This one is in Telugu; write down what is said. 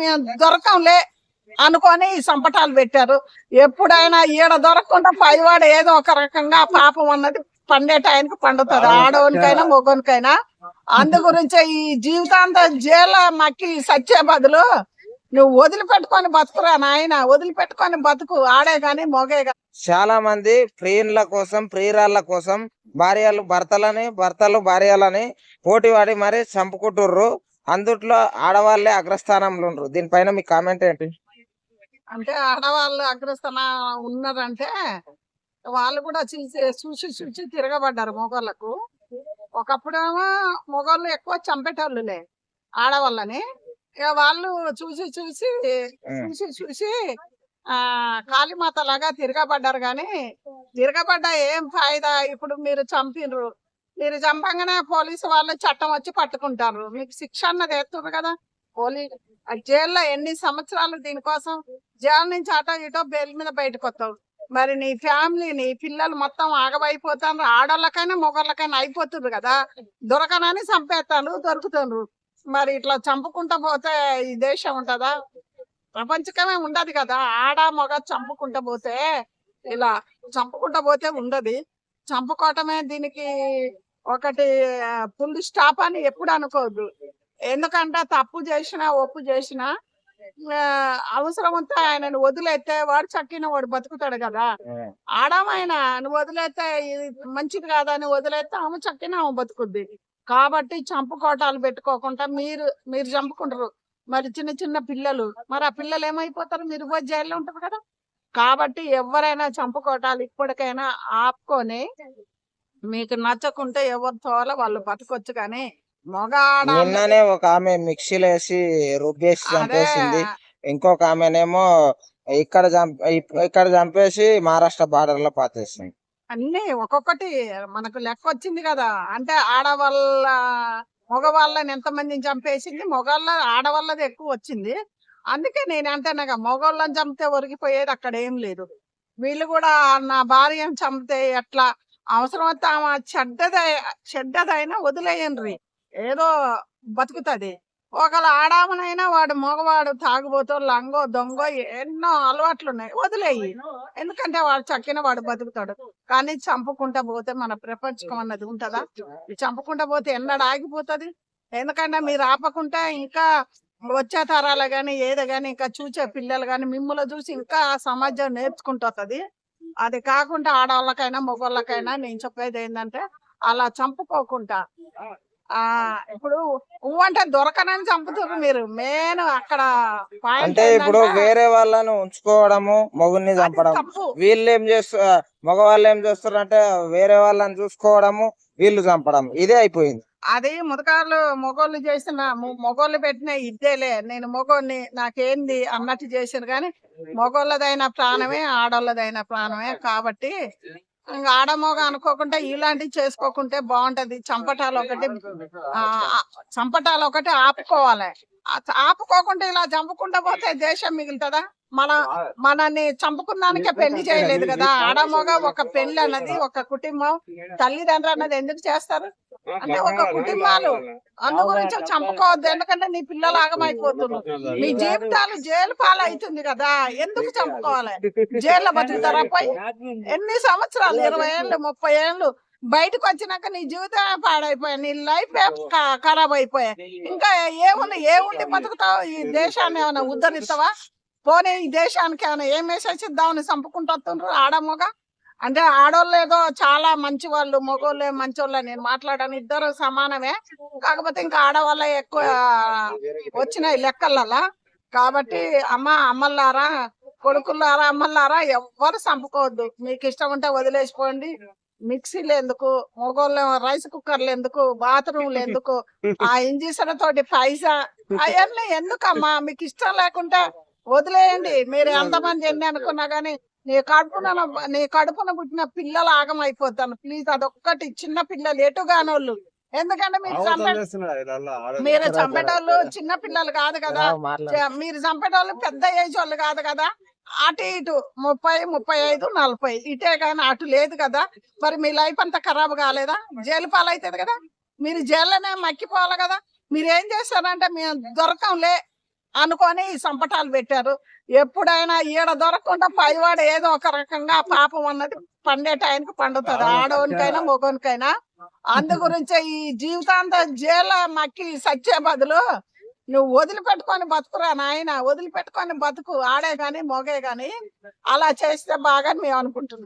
మేము దొరకంలే అనుకొని ఈ సంపటాలు పెట్టారు. ఎప్పుడైనా ఈడ దొరకకుండా పైవాడు ఏదో ఒక రకంగా పాపం అన్నది పండే టైంకి పండుతుంది, ఆడోనికైనా మొగోనికైనా. అందు గురించే ఈ జీవితాంతం జైల్లో మక్కి సచ్చే బదులు నువ్వు వదిలిపెట్టుకొని బతుకురా నాయన, వదిలిపెట్టుకొని బతుకు. ఆడే గాని మొగే గాని. చాలా మంది ప్రియుల కోసం ప్రియురాళ్ళ కోసం భార్యలు భర్తలు భార్యలని పోటీ పడి మరి చంపుకుంటుర్రు. అందుట్లో ఆడవాళ్లే అగ్రస్థానంలో ఉండరు. దీనిపైన మీ కామెంట్ ఏంటి? అంటే ఆడవాళ్ళు అగ్రస్థాన ఉన్నారంటే వాళ్ళు కూడా చూసి చూసి తిరగబడ్డారు మొగోళ్ళకు. ఒకప్పుడేమో మొగోళ్ళు ఎక్కువ చంపేటోళ్ళులే ఆడవాళ్ళని. ఇక వాళ్ళు చూసి చూసి చూసి చూసి కాళీమాత లాగా తిరగబడ్డారు. కానీ తిరగబడ్డా ఏం ఫాయిదా? ఇప్పుడు మీరు చంపినరు, మీరు చంపంగానే పోలీసు వాళ్ళు చట్టం వచ్చి పట్టుకుంటారు, మీకు శిక్ష అన్నది వేస్తున్నారు కదా. జైల్లో ఎన్ని సంవత్సరాలు దీనికోసం, జైలు నుంచి అటో ఇటో బెయిల్ మీద బయటకు వస్తావు. మరి నీ ఫ్యామిలీ నీ పిల్లలు మొత్తం ఆగమైపోతారు. ఆడోళ్ళకైనా మొగోళ్ళకైనా అయిపోతున్నారు కదా. దొరకనని చంపేస్తాను, దొరుకుతున్నారు. మరి ఇట్లా చంపుకుంటా పోతే ఈ దేశం ఉంటదా? ప్రపంచకమే ఉండదు కదా. ఆడ మగ చంపుకుంటా పోతే, ఇలా చంపుకుంటా పోతే ఉండదు. చంపుకోవటమే దీనికి ఒకటి ఫుల్ స్టాప్ అని ఎప్పుడు అనుకోవద్దు. ఎందుకంటే తప్పు చేసినా ఒప్పు చేసినా అవసరం ఉంటే ఆయనను వదిలేస్తే వాడు చక్కిన వాడు బతుకుతాడు కదా. ఆడమైన నువ్వు వదిలేస్తే ఇది మంచిది కాదని వదిలేస్తే ఆమె చక్కిన ఆమె బతుకుద్ది. కాబట్టి చంపుకోటాలు పెట్టుకోకుండా మీరు చంపుకుంటారు. మరి చిన్న చిన్న పిల్లలు, మరి ఆ పిల్లలు ఏమైపోతారు? మీరు పోయి జైల్లో ఉంటారు కదా. కాబట్టి ఎవరైనా చంపుకోటాలు ఇప్పటికైనా ఆపుకొని, మీకు నచ్చకుంటే ఎవరితో వాళ్ళు బతకొచ్చు. కానీ నిన్ననే ఒక ఆమె మిక్సీలో వేసి రుబ్బేసి చంపేసింది. ఇంకొక ఆమెనేమో ఇక్కడ చంపేసి మహారాష్ట్ర బార్డర్ లో పాతేసింది. అన్ని ఒక్కొక్కటి మనకు లెక్క వచ్చింది కదా. అంటే ఆడవాళ్ళ మగవాళ్ళని ఎంతమందిని చంపేసింది, ఆడవాళ్ళది ఎక్కువ వచ్చింది. అందుకే నేను అంటానుగా, మగవాళ్ళని చంపితే ఒరిగిపోయేది అక్కడ ఏం లేదు. వీళ్ళు కూడా నా భార్యను చంపితే ఎట్లా, అవసరం వస్తే ఆమె చెడ్డదైనా వదిలేయండి, ఏదో బతుకుతుంది. ఒకళ్ళ ఆడామనైనా వాడు మగవాడు తాగుబోతో లంగో దొంగో ఎన్నో అలవాట్లు ఉన్నాయి, వదిలేయి. ఎందుకంటే వాడు చక్కిన వాడు బతుకుతాడు. కానీ చంపుకుంటా పోతే మన ప్రపంచం అన్నది ఉంటదా? చంపుకుంటా పోతే ఎన్నడు ఆగిపోతుంది? ఎందుకంటే మీరు ఆపకుంటే ఇంకా వచ్చే తరాలు గాని ఏదో గాని ఇంకా చూసే పిల్లలు గాని మిమ్మల్ని చూసి ఇంకా సమాజం నేర్చుకుంటుంది. అది కాకుండా ఆడవాళ్ళకైనా మగవాళ్ళకైనా నేను చెప్పేది ఏంటంటే, అలా చంపుకోకుండా ఇప్పుడు అంటే దొరకనని చంపుతారు మీరు. మెయిన్ అక్కడ అంటే ఇప్పుడు వేరే వాళ్ళని ఉంచుకోవడము, మొగుడిని చంపడం. వీళ్ళు ఏం చేస్తారు, మగవాళ్ళు ఏం చేస్తారు అంటే వేరే వాళ్ళని చూసుకోవడము, వీళ్ళు చంపడం, ఇదే అయిపోయింది. అది ముదకాళ్ళు మొగోళ్ళు చేసిన, మొగోళ్ళు పెట్టిన ఇద్దేలే. నేను మొగోడిని నాకేంది అన్నట్టు చేసాను. కానీ మొగోళ్ళదైన ప్రాణమే ఆడోళ్ళదైన ప్రాణమే. కాబట్టి ఇంకా ఆడమోగ అనుకోకుండా ఇలాంటివి చేసుకోకుంటే బాగుంటది. చంపటాలు ఒకటి ఆపుకోవాలి. ఆపుకోకుండా ఇలా చంపుకుంటా పోతే దేశం మిగులుతుందా? మనని చంపుకున్నానికే పెళ్లి చేయలేదు కదా. ఆడమోగ ఒక పెళ్లి అన్నది, ఒక కుటుంబం, తల్లిదండ్రులు అన్నది ఎందుకు చేస్తారు అంటే ఒక కుటుంబాలు. అందు గురించి చంపుకోవద్దు. ఎందుకంటే నీ పిల్లలు ఆగమైపోతున్నారు, మీ జీవితాలు జైలు పాలవుతుంది కదా. ఎందుకు చంపుకోవాలి? జైల్లో బతుకుతారా పోయి? ఎన్ని సంవత్సరాలు, 20 ఏళ్ళు 30 ఏళ్ళు బయటకు వచ్చినాక నీ జీవితమే పాడైపోయా, నీ లైఫ్ ఖరాబ్ అయిపోయా. ఇంకా ఏముండి బతుకుతావు? ఈ దేశాన్ని ఏమైనా ఉద్ధరిస్తావా? పోనీ ఈ దేశానికి ఏమైనా ఏ మెసేజ్ ఇద్దామని చంపుకుంటూ వస్తుండ్రు ఆడమొగ. అంటే ఆడోళ్ళు ఏదో చాలా మంచి వాళ్ళు, మగోళ్ళే మంచోళ్ళే నేను మాట్లాడాను, ఇద్దరు సమానమే. కాకపోతే ఇంకా ఆడవాళ్ళే ఎక్కువ వచ్చినాయి లెక్కలలా. కాబట్టి అమ్మల్లారా, కొడుకులారా, అమ్మల్లారా, ఎవ్వరు చంపుకోవద్దు. మీకు ఇష్టం ఉంటే వదిలేసిపోండి. మిక్సీలు ఎందుకు, మొగోళ్ళు రైస్ కుక్కర్లు ఎందుకు, బాత్రూమ్లు ఎందుకు, ఆ ఇంజిన్ తోటి పైసా అవన్నీ ఎందుకమ్మా? మీకు ఇష్టం లేకుంటే వదిలేయండి. మీరు ఎంతమంది ఎన్ని అనుకున్నా గానీ నీ కడుపున పుట్టిన పిల్లలు ఆగమైపోతాను. ప్లీజ్ అదొక్కటి. చిన్న పిల్లలు ఎటుగానోళ్ళు. ఎందుకంటే మీరు చంపేటోళ్ళు చిన్న పిల్లలు కాదు కదా. మీరు చంపేటోళ్ళు పెద్ద ఏజ్ వాళ్ళు కాదు కదా. అటు ఇటు 30, 35, 40 ఇటే కానీ అటు లేదు కదా. మరి మీ లైఫ్ అంతా ఖరాబ్ కాలేదా? జైలు పాలవుతుంది కదా. మీరు జైల్లోనే మక్కిపోవాలి కదా. మీరేం చేస్తారంటే మేము దొరకంలే అనుకొని ఈ సంపటాలు పెట్టారు. ఎప్పుడైనా ఈడ దొరకకుండా పైవాడు ఏదో ఒక రకంగా పాపం అన్నది పండే టైంకి పండుతుంది, ఆడోనికైనా మగోనికైనా. అందు గురించే ఈ జీవితాంతం జైల మక్కి సచ్చే బదులు నువ్వు వదిలిపెట్టుకొని బతుకురా నాయన, వదిలిపెట్టుకొని బతుకు, ఆడే గాని మొగే గాని. అలా చేస్తే బాగా మేము అనుకుంటున్నాం.